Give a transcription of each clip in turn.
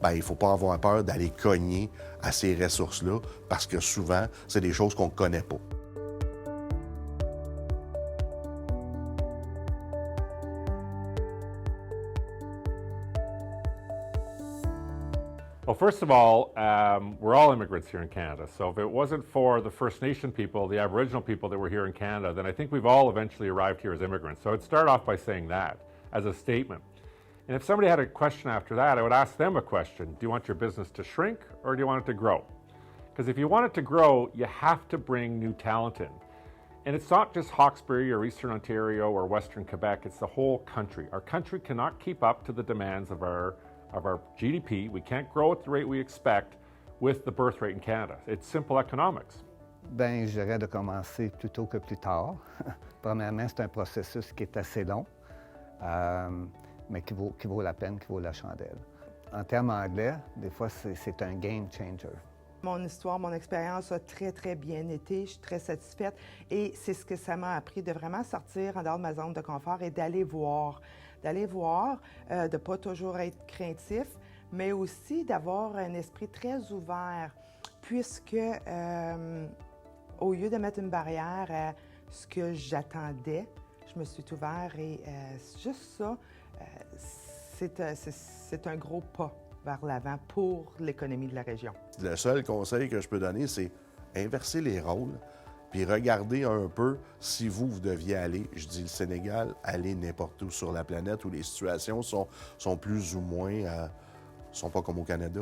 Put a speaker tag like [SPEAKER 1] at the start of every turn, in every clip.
[SPEAKER 1] bien, il ne faut pas avoir peur d'aller cogner à ces ressources-là parce que souvent, c'est des choses qu'on ne connaît pas.
[SPEAKER 2] Well, first of all, we're all immigrants here in Canada. So if it wasn't for the First Nation people, the Aboriginal people that were here in Canada, then I think we've all eventually arrived here as immigrants. So I'd start off by saying that as a statement. And if somebody had a question after that, I would ask them a question. Do you want your business to shrink or do you want it to grow? Because if you want it to grow, you have to bring new talent in. And it's not just Hawkesbury or Eastern Ontario or Western Quebec, it's the whole country. Our country cannot keep up to the demands of our GDP. We can't grow at the rate we expect with the birth rate in Canada. It's simple economics.
[SPEAKER 3] Bien, je dirais de commencer plus tôt que plus tard. Premièrement, c'est un processus qui est assez long, mais qui vaut la peine, qui vaut la chandelle. En termes anglais, des fois, c'est un game changer.
[SPEAKER 4] Mon histoire, mon expérience a très, très bien été. Je suis très satisfaite. Et c'est ce que ça m'a appris, de vraiment sortir en dehors de ma zone de confort et d'aller voir. De ne pas toujours être craintif, mais aussi d'avoir un esprit très ouvert, puisque au lieu de mettre une barrière à ce que j'attendais, je me suis ouvert et juste ça, c'est un gros pas vers l'avant pour l'économie de la région.
[SPEAKER 1] Le seul conseil que je peux donner, c'est inverser les rôles, puis regardez un peu si vous deviez aller, je dis le Sénégal, aller n'importe où sur la planète où les situations sont plus ou moins, sont pas comme au Canada,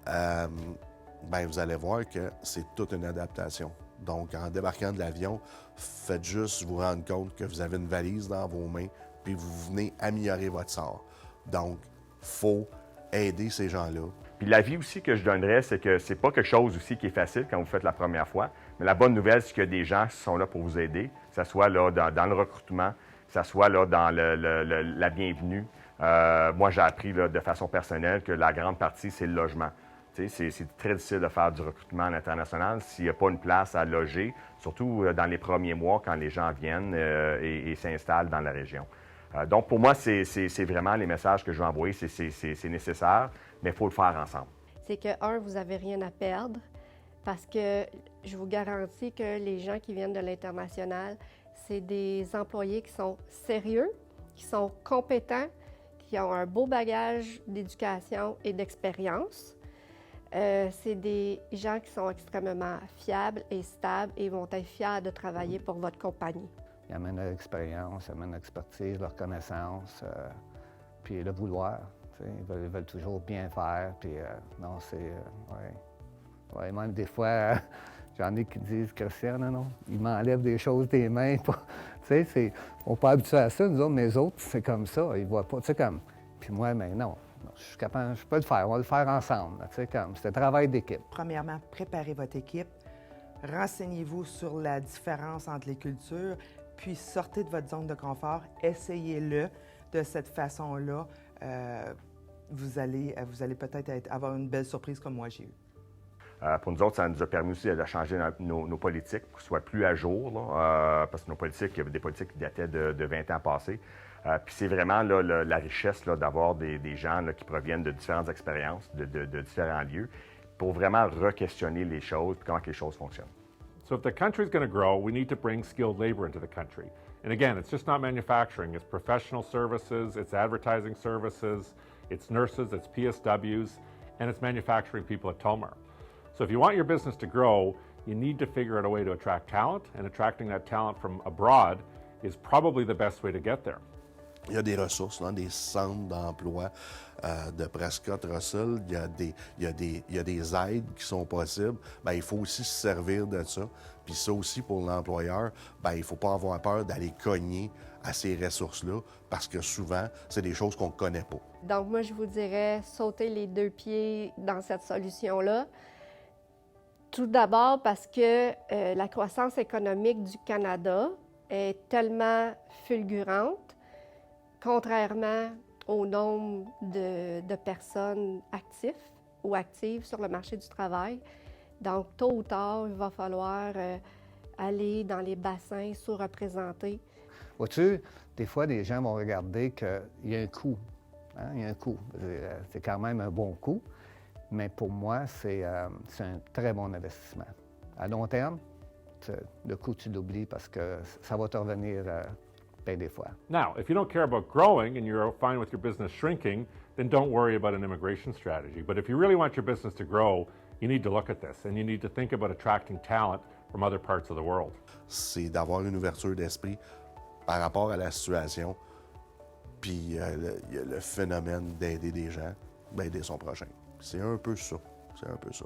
[SPEAKER 1] bien, vous allez voir que c'est toute une adaptation. Donc, en débarquant de l'avion, faites juste vous rendre compte que vous avez une valise dans vos mains, puis vous venez améliorer votre sort. Donc, il faut aider ces gens-là.
[SPEAKER 5] Puis l'avis aussi que je donnerais, c'est que c'est pas quelque chose aussi qui est facile quand vous faites la première fois. Mais la bonne nouvelle, c'est qu'il y a des gens qui sont là pour vous aider, que ce soit là, dans le recrutement, que ce soit là, dans la bienvenue. Moi, j'ai appris là, de façon personnelle que la grande partie, c'est le logement. C'est très difficile de faire du recrutement à l'international s'il n'y a pas une place à loger, surtout dans les premiers mois quand les gens viennent et s'installent dans la région. Donc, pour moi, c'est vraiment les messages que je veux envoyer. C'est nécessaire, mais il faut le faire ensemble.
[SPEAKER 6] C'est que, vous n'avez rien à perdre parce que je vous garantis que les gens qui viennent de l'international, c'est des employés qui sont sérieux, qui sont compétents, qui ont un beau bagage d'éducation et d'expérience. C'est des gens qui sont extrêmement fiables et stables et vont être fiers de travailler pour votre compagnie.
[SPEAKER 3] Ils amènent leur expérience, ils amènent leur expertise, leur connaissance, puis le vouloir. Ils veulent toujours bien faire, puis non, c'est... ouais, même des fois, j'en ai qui disent, Christian, non, ils m'enlèvent des choses des mains. Tu sais, on n'est pas habitué à ça, nous autres, mais les autres, c'est comme ça, ils voient pas, tu sais, comme... Puis moi, mais non, je suis capable, je peux le faire, on va le faire ensemble, tu sais, comme, c'est un travail d'équipe.
[SPEAKER 4] Premièrement, préparez votre équipe, renseignez-vous sur la différence entre les cultures, puis sortez de votre zone de confort, essayez-le de cette façon-là. Vous allez peut-être avoir une belle surprise comme moi j'ai eu.
[SPEAKER 5] Pour nous autres, ça nous a permis aussi de changer nos politiques pour que ce soit plus à jour, là, parce que nos politiques, il y avait des politiques qui dataient de 20 ans passés. Puis c'est vraiment là, la richesse là, d'avoir des gens là, qui proviennent de différentes expériences, de différents lieux, pour vraiment re-questionner les choses et comment les choses fonctionnent.
[SPEAKER 2] So if the country is going to grow, we need to bring skilled labor into the country. And again, it's just not manufacturing. It's professional services, it's advertising services, it's nurses, it's PSWs, and it's manufacturing people at Tomar. So if you want your business to grow, you need to figure out a way to attract talent, and attracting that talent from abroad is probably the best way to get there.
[SPEAKER 1] Il y a des ressources, là, des centres d'emploi de Prescott Russell. Il y a des aides qui sont possibles. Bien, il faut aussi se servir de ça. Puis ça aussi, pour l'employeur, bien, il ne faut pas avoir peur d'aller cogner à ces ressources-là parce que souvent, c'est des choses qu'on ne connaît pas.
[SPEAKER 6] Donc moi, je vous dirais, sauter les 2 pieds dans cette solution-là. Tout d'abord parce que la croissance économique du Canada est tellement fulgurante, contrairement au nombre de personnes actives ou actives sur le marché du travail. Donc, tôt ou tard, il va falloir aller dans les bassins sous-représentés.
[SPEAKER 3] Vois-tu, des fois, les gens vont regarder qu'il y a un coût hein, il y a un coût. C'est quand même un bon coût, mais pour moi, c'est un très bon investissement. À long terme, le coût, tu l'oublies parce que ça va te revenir bien des fois.
[SPEAKER 2] Now, if you don't care about growing and you're fine with your business shrinking, then don't worry about an immigration strategy. But if you really want your business to grow, you need to look at this and you need to think about attracting talent from other parts of the world.
[SPEAKER 1] C'est d'avoir une ouverture d'esprit par rapport à la situation, puis le phénomène d'aider des gens, aider son prochain. C'est un peu ça. C'est un peu ça.